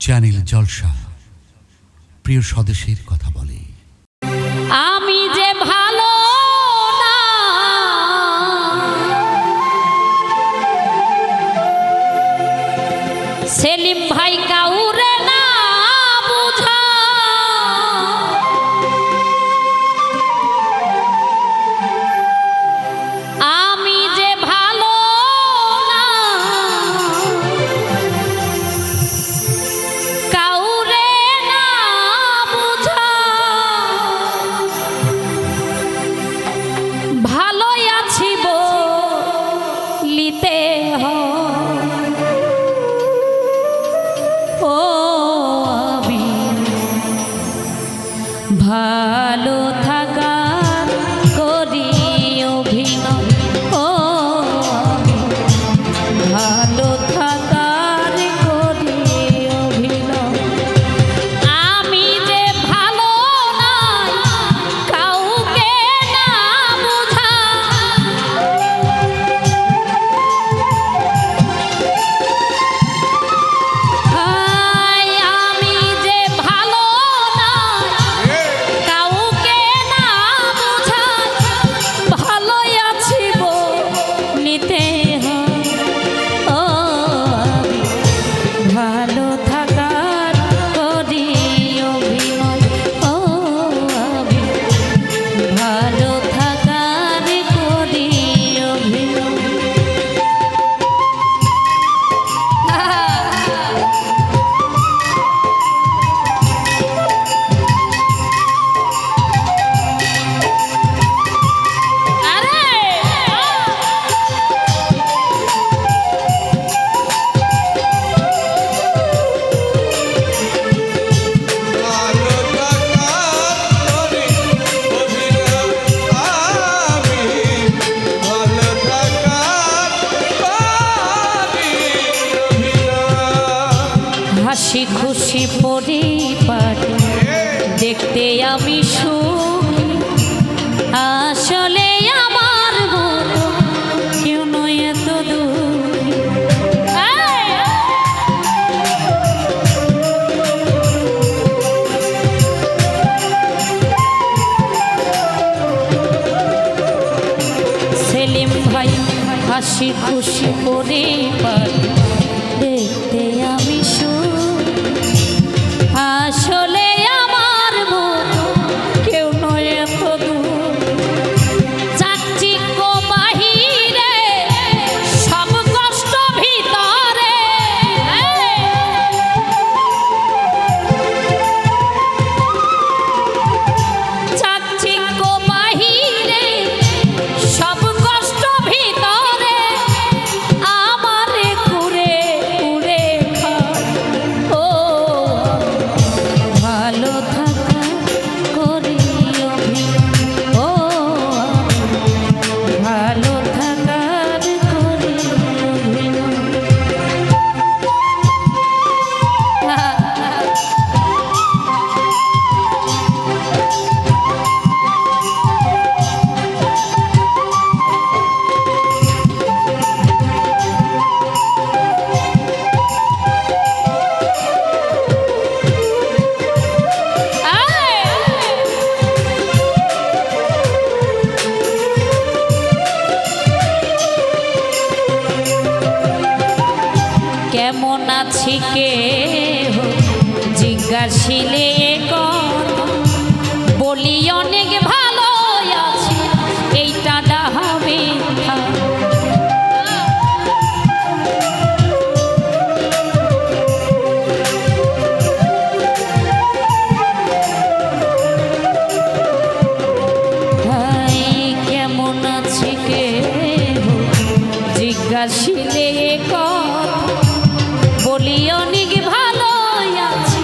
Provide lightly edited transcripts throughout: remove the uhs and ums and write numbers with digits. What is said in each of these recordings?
Channel জলসা প্রিয় স্বদেশের কথা বলে। আমি যে ভালো না সেলিম ভাই কাউরে না বুঝা, আমি যে ভালো না কাউরে না বুঝা, ভালোই আছি বলিতে ও আমি ভালো থাকার করি অভিনয়, ও আমি ভালো থাকার করি অভিনয়। আমি যে ভালো নাই কাউকে না বুঝা, আমি যে ভালো নাই কাউকে না বুঝা, ভালোই আছি বলিতে ও আমি ভালো থাকার করি অভিনয়, ও আমি ভালো থাকার করি অভিনয়। হাসি খুশি পরিবার দেখতে আমি সুখী, আসলে আমার মতো কেউ নয় এত দুঃখী। সেলিম ভাই হাসি খুশি পরিবার দেখতে আমি আসলে আমার মতো কেউ নয় এত দূর, চাকচিক্য বাহিরে সব কষ্ট ভিতরে, চাকচিক্য বাহিরে সব কষ্ট ভিতরে, আমারে কুরে কুরে খায়, ও ভালো থাকা করি অভিনয়, ও ভালো থাকার করি অভিনয়। কেমন আছি কে জিজ্ঞাসিলে বলি অনেক ভালো আছি, এইটা ডাহা মিথ্যা। কেমন আছি কে জিজ্ঞাসিলে বলি অনেক ভালো আছি,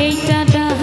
এইটা ডাহা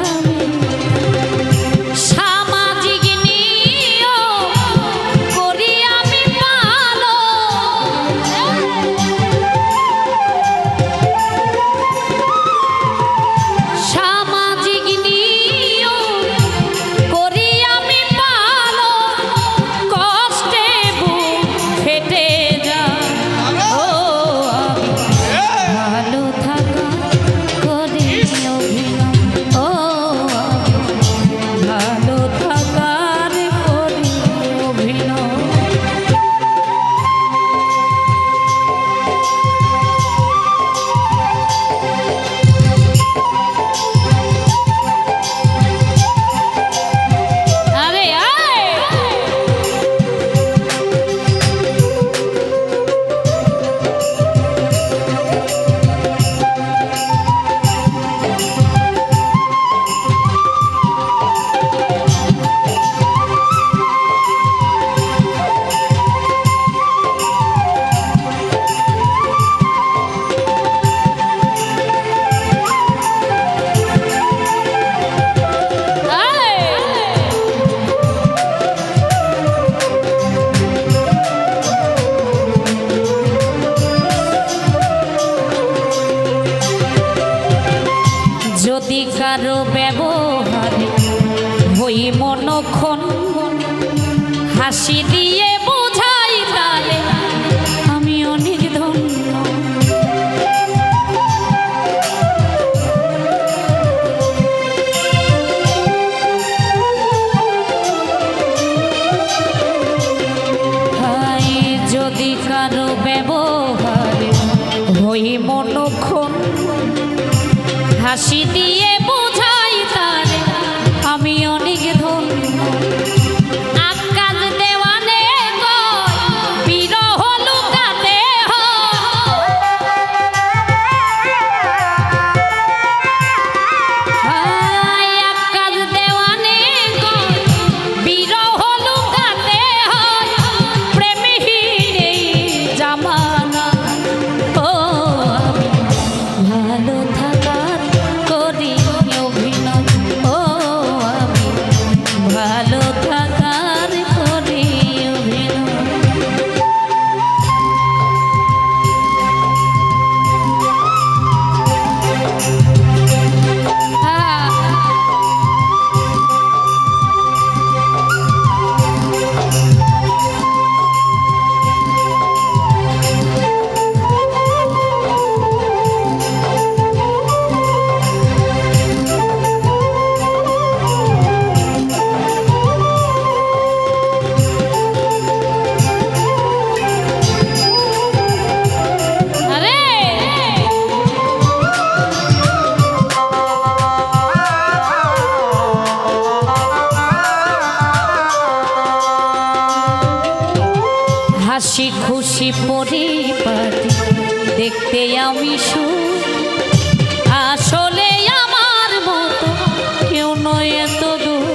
যদি কারো ব্যবহারে হই মনক্ষণ, হাসি দিয়ে বোঝাই তালে আমি অনেক ধন্য। যদি কারো ব্যবহারে হই মনক্ষণ, হাসি দিয়ে বোঝাই তারে আমি অনেক ধন্য। আকাশ দেওয়ানে বিরহ লুকাতে হয়, আকাশ দেওয়ানে বিরহ লুকাতে হয়, প্রেমহীন এই জামানা। ও ভালো থাকার করি অভিনয়, ও আমি ভালো থাকার করি অভিনয়। হাসি খুশি পরিবার দেখতে আমি সুখ, আসলে আমার মতো কেউ নয় এত দূর।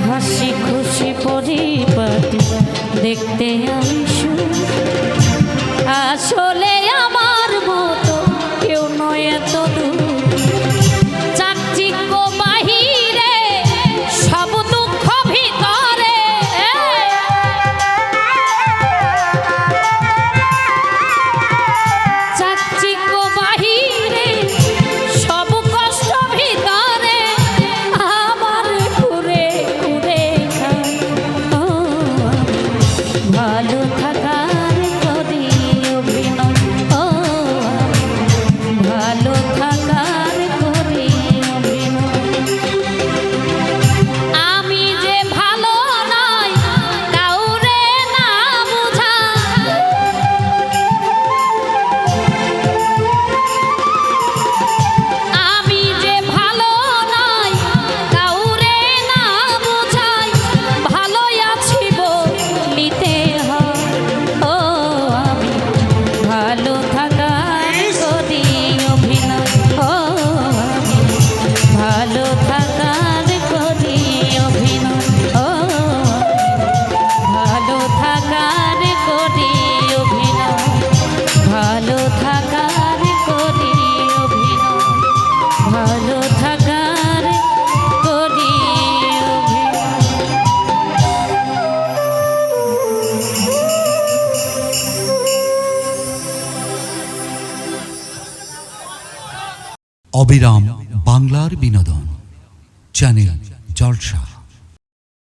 হাসি খুশি পরিবার দেখতে আমি সুখ, আসলে আমার মতো কেউ নয় এত দূর। চাকচিক্য বাহিরে সব দুঃখ ভিতরে, চাকচিক্য বাহিরে সব কষ্ট ভিতরে আমার ঘুরে ঘুরে খায়। ও ভালো থাকার করি অভিনয়, ও ভালো থাকার করি অভিনয়। আমি যে ভালো নই কাউরে না বুঝা, আমি যে ভালো নই কাউরে না বুঝাই, ভালোই আছি বলিতে হয়। ও আমি ভালো থাকার করি অভিনয়, ও আমি ভালো থাকার করি অভিনয়, ও ভালো থাকার করি অভিনয়, ভালো থাকার করি অভিনয়, ভালো থাকার করি অবিরাম বাংলার বিনোদন চ্যানেল জলসা।